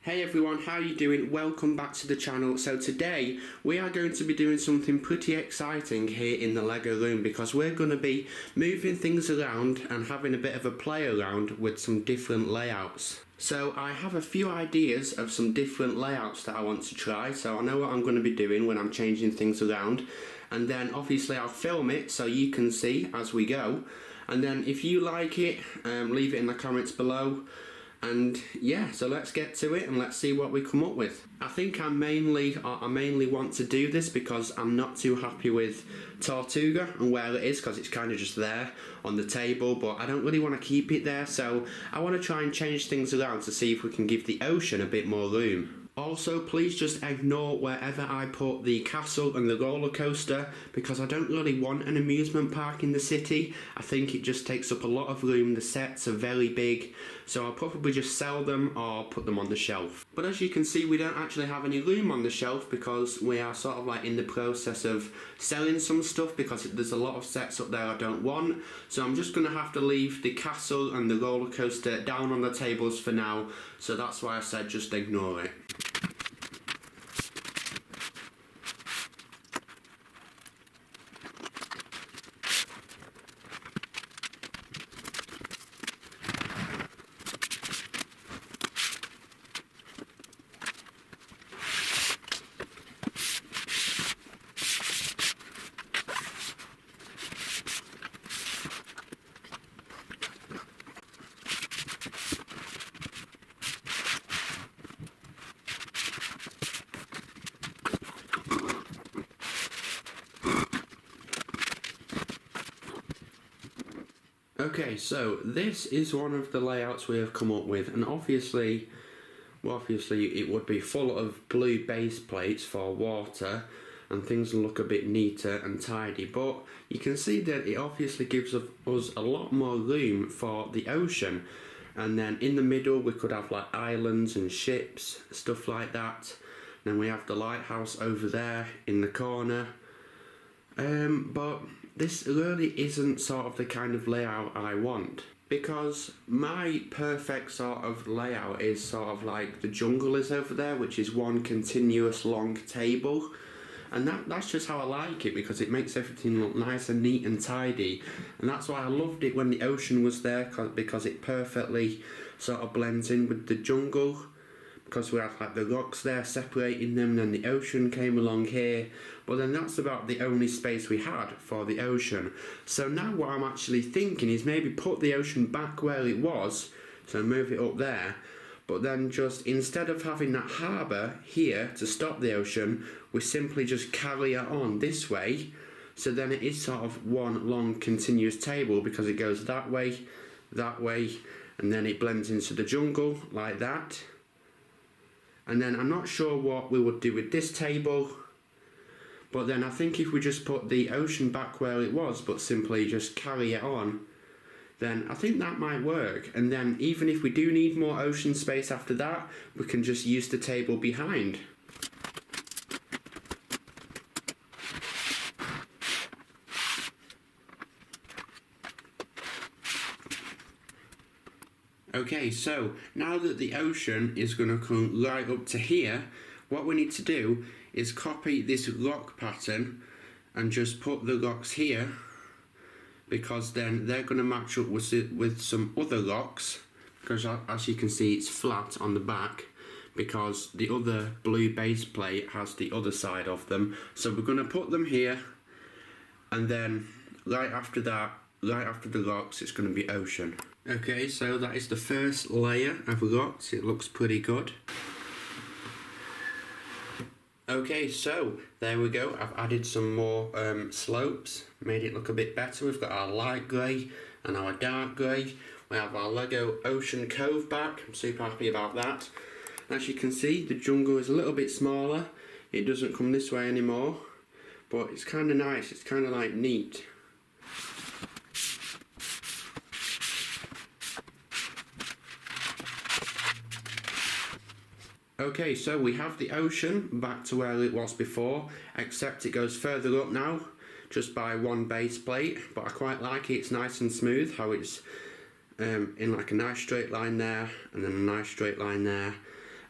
Hey everyone, how you doing? Welcome back to the channel. So today we are going to be doing something pretty exciting here in the Lego room because we're going to be moving things around and having a bit of a play around with some different layouts. So I have a few ideas of some different layouts that I want to try, so I know what I'm going to be doing when I'm changing things around, and then obviously I'll film it so you can see as we go, and then if you like it, leave it in the comments below. And yeah, so let's get to it and let's see what we come up with. I think I mainly want to do this because I'm not too happy with Tortuga and where it is, because it's kind of just there on the table, but I don't really want to keep it there, so I want to try and change things around to see if we can give the ocean a bit more room. Also, please just ignore wherever I put the castle and the roller coaster because I don't really want an amusement park in the city. I think it just takes up a lot of room, the sets are very big, so I'll probably just sell them or put them on the shelf. But as you can see, we don't actually have any room on the shelf because we are sort of like in the process of selling some stuff because there's a lot of sets up there I don't want. So I'm just going to have to leave the castle and the roller coaster down on the tables for now, so that's why I said just ignore it. Okay, so this is one of the layouts we have come up with, and obviously it would be full of blue base plates for water and things look a bit neater and tidy, but you can see that it obviously gives us a lot more room for the ocean, and then in the middle we could have like islands and ships, stuff like that. Then we have the lighthouse over there in the corner, but this really isn't sort of the kind of layout I want, because my perfect sort of layout is sort of like the jungle is over there, which is one continuous long table, and that's just how I like it because it makes everything look nice and neat and tidy, and that's why I loved it when the ocean was there, because it perfectly sort of blends in with the jungle, because we had like the rocks there separating them, and then the ocean came along here, but then that's about the only space we had for the ocean. So now what I'm actually thinking is maybe put the ocean back where it was, so move it up there, but then just instead of having that harbour here to stop the ocean, we simply just carry it on this way, so then it is sort of one long continuous table because it goes that way, and then it blends into the jungle like that. And then I'm not sure what we would do with this table, but then I think if we just put the ocean back where it was but simply just carry it on, then I think that might work. And then even if we do need more ocean space after that, we can just use the table behind. Okay, so now that the ocean is going to come right up to here, what we need to do is copy this rock pattern and just put the rocks here, because then they're going to match up with some other rocks, because as you can see it's flat on the back because the other blue base plate has the other side of them. So we're going to put them here, and then right after that, right after the rocks, it's going to be ocean. Okay, so that is the first layer of rocks. It looks pretty good. Okay, so there we go. I've added some more slopes, made it look a bit better. We've got our light grey and our dark grey. We have our Lego Ocean Cove back. I'm super happy about that. As you can see, the jungle is a little bit smaller. It doesn't come this way anymore, but it's kind of nice. It's kind of like neat. Okay, so we have the ocean back to where it was before, except it goes further up now, just by one base plate, but I quite like it. It's nice and smooth, how it's in like a nice straight line there, and then a nice straight line there,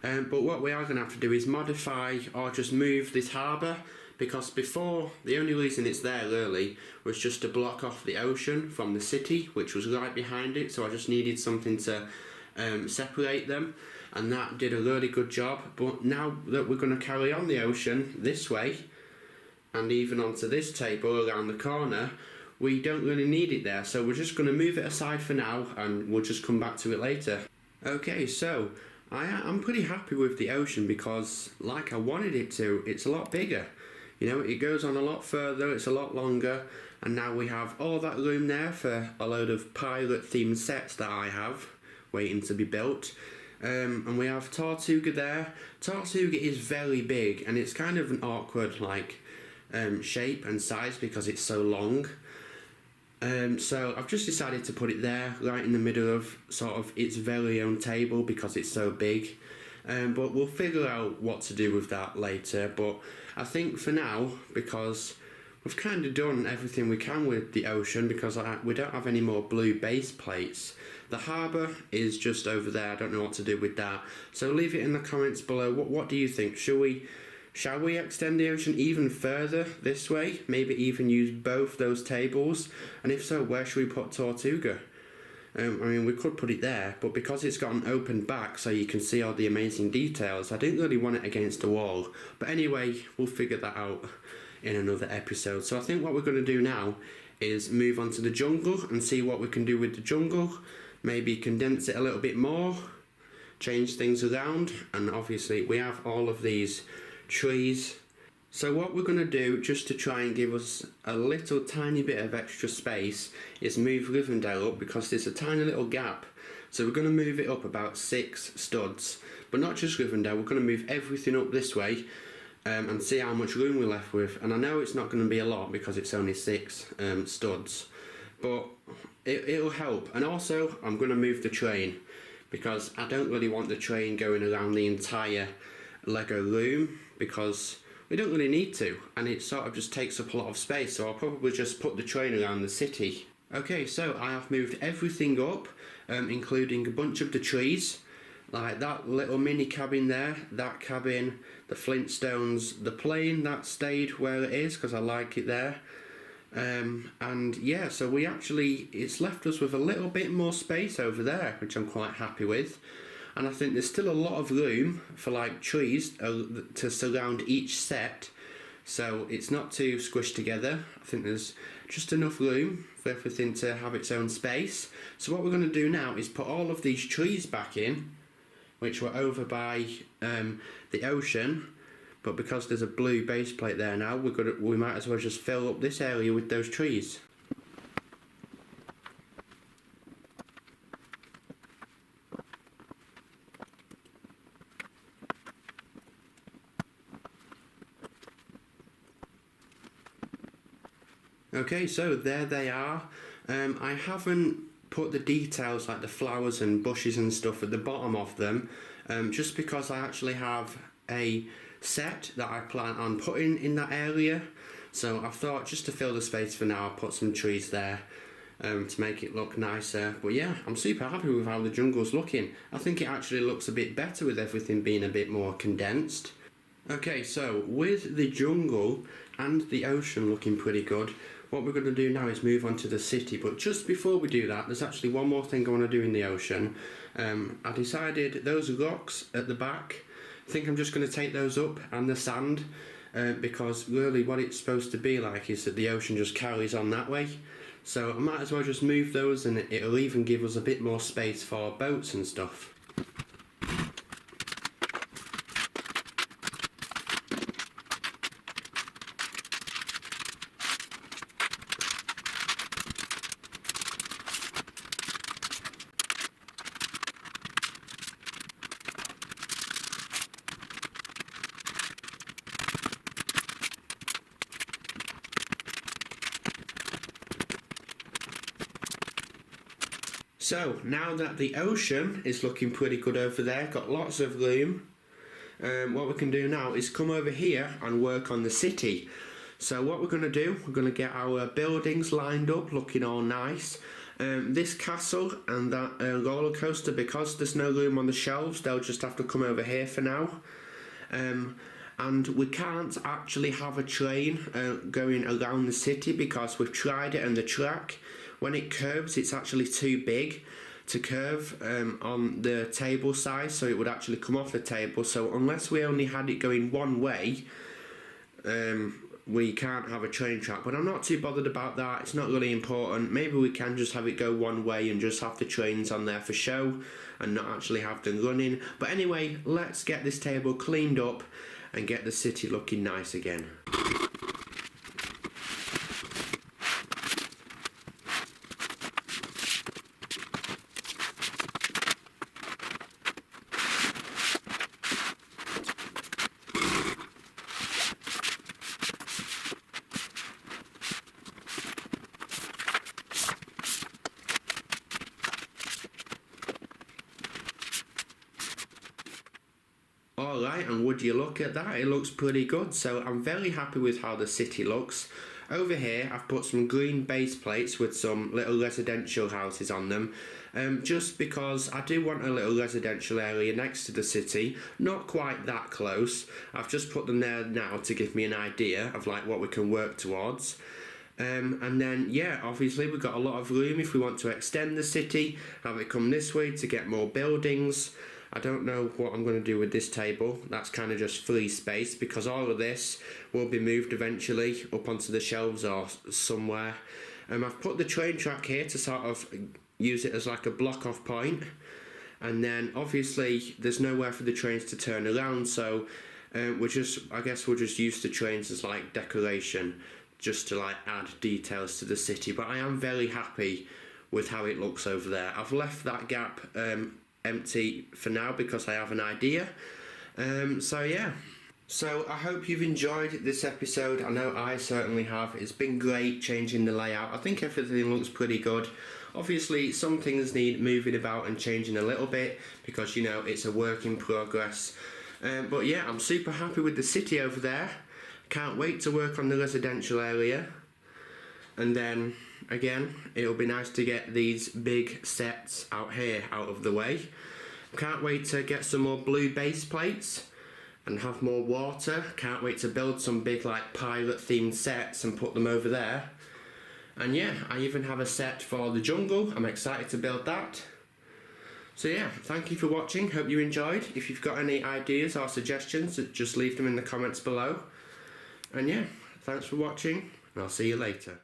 But what we are going to have to do is modify or just move this harbour, because before, the only reason it's there really was just to block off the ocean from the city, which was right behind it, so I just needed something to separate them, and that did a really good job. But now that we're going to carry on the ocean this way, and even onto this table around the corner, we don't really need it there, so we're just going to move it aside for now, and we'll just come back to it later. Okay, so I'm pretty happy with the ocean, because like I wanted it to, it's a lot bigger. You know, it goes on a lot further, it's a lot longer, and now we have all that room there for a load of pirate themed sets that I have waiting to be built. And we have Tortuga there. Tortuga is very big, and it's kind of an awkward shape and size because it's so long. So I've just decided to put it there, right in the middle of sort of its very own table because it's so big. But we'll figure out what to do with that later. But I think for now, because we've kind of done everything we can with the ocean, because we don't have any more blue base plates. The harbour is just over there. I don't know what to do with that. So leave it in the comments below. What do you think? Shall we extend the ocean even further this way? Maybe even use both those tables? And if so, where should we put Tortuga? I mean, we could put it there, but because it's got an open back so you can see all the amazing details, I didn't really want it against the wall. But anyway, we'll figure that out in another episode. So I think what we're going to do now is move on to the jungle and see what we can do with the jungle. Maybe condense it a little bit more, change things around, and obviously we have all of these trees. So what we're going to do, just to try and give us a little tiny bit of extra space, is move Rivendell up, because there's a tiny little gap. So we're going to move it up about 6 studs. But not just Rivendell, we're going to move everything up this way and see how much room we're left with. And I know it's not going to be a lot because it's only 6 studs. But it'll help. And also, I'm going to move the train, because I don't really want the train going around the entire Lego room, because we don't really need to, and it sort of just takes up a lot of space, so I'll probably just put the train around the city. Okay, so I have moved everything up, including a bunch of the trees, like that little mini cabin there, that cabin, the Flintstones, the plane that stayed where it is because I like it there. And yeah, so it's left us with a little bit more space over there, which I'm quite happy with. And I think there's still a lot of room for trees to surround each set, so it's not too squished together. I think there's just enough room for everything to have its own space. So what we're going to do now is put all of these trees back in, which were over by the ocean, but because there's a blue base plate there now, we might as well just fill up this area with those trees. Okay, so there they are. I haven't put the details like the flowers and bushes and stuff at the bottom of them, just because I actually have a set that I plan on putting in that area. So I thought, just to fill the space for now, I'll put some trees there to make it look nicer. But yeah, I'm super happy with how the jungle's looking. I think it actually looks a bit better with everything being a bit more condensed. Okay, so with the jungle and the ocean looking pretty good, what we're going to do now is move on to the city. But just before we do that, there's actually one more thing I want to do in the ocean. I decided those rocks at the back, I think I'm just going to take those up, and the sand, because really what it's supposed to be like is that the ocean just carries on that way. So I might as well just move those, and it'll even give us a bit more space for boats and stuff. So now that the ocean is looking pretty good over there, got lots of room, what we can do now is come over here and work on the city. So what we're going to do, we're going to get our buildings lined up looking all nice. This castle and that roller coaster, because there's no room on the shelves, they'll just have to come over here for now. And we can't actually have a train going around the city because we've tried it, and the track, when it curves, it's actually too big to curve on the table size, so it would actually come off the table. So unless we only had it going one way, we can't have a train track. But I'm not too bothered about that, it's not really important. Maybe we can just have it go one way and just have the trains on there for show and not actually have them running. But anyway, let's get this table cleaned up and get the city looking nice again. Alright, and would you look at that, it looks pretty good. So I'm very happy with how the city looks. Over here I've put some green base plates with some little residential houses on them, just because I do want a little residential area next to the city, not quite that close. I've just put them there now to give me an idea of like what we can work towards. And then yeah, obviously we've got a lot of room if we want to extend the city, have it come this way to get more buildings. I don't know what I'm going to do with this table. That's kind of just free space, because all of this will be moved eventually up onto the shelves or somewhere. I've put the train track here to sort of use it as like a block off point, and then obviously there's nowhere for the trains to turn around, so I guess we'll just use the trains as like decoration, just to like add details to the city. But I am very happy with how it looks over there. I've left that gap empty for now because I have an idea. So yeah, so I hope you've enjoyed this episode. I know I certainly have. It's been great changing the layout. I think everything looks pretty good. Obviously some things need moving about and changing a little bit because, you know, it's a work in progress. But yeah, I'm super happy with the city over there. Can't wait to work on the residential area. And then again, it'll be nice to get these big sets out here out of the way. Can't wait to get some more blue base plates and have more water. Can't wait to build some big like pirate themed sets and put them over there. And yeah, I even have a set for the jungle. I'm excited to build that. So yeah, thank you for watching. Hope you enjoyed. If you've got any ideas or suggestions, just leave them in the comments below. And yeah, thanks for watching, and I'll see you later.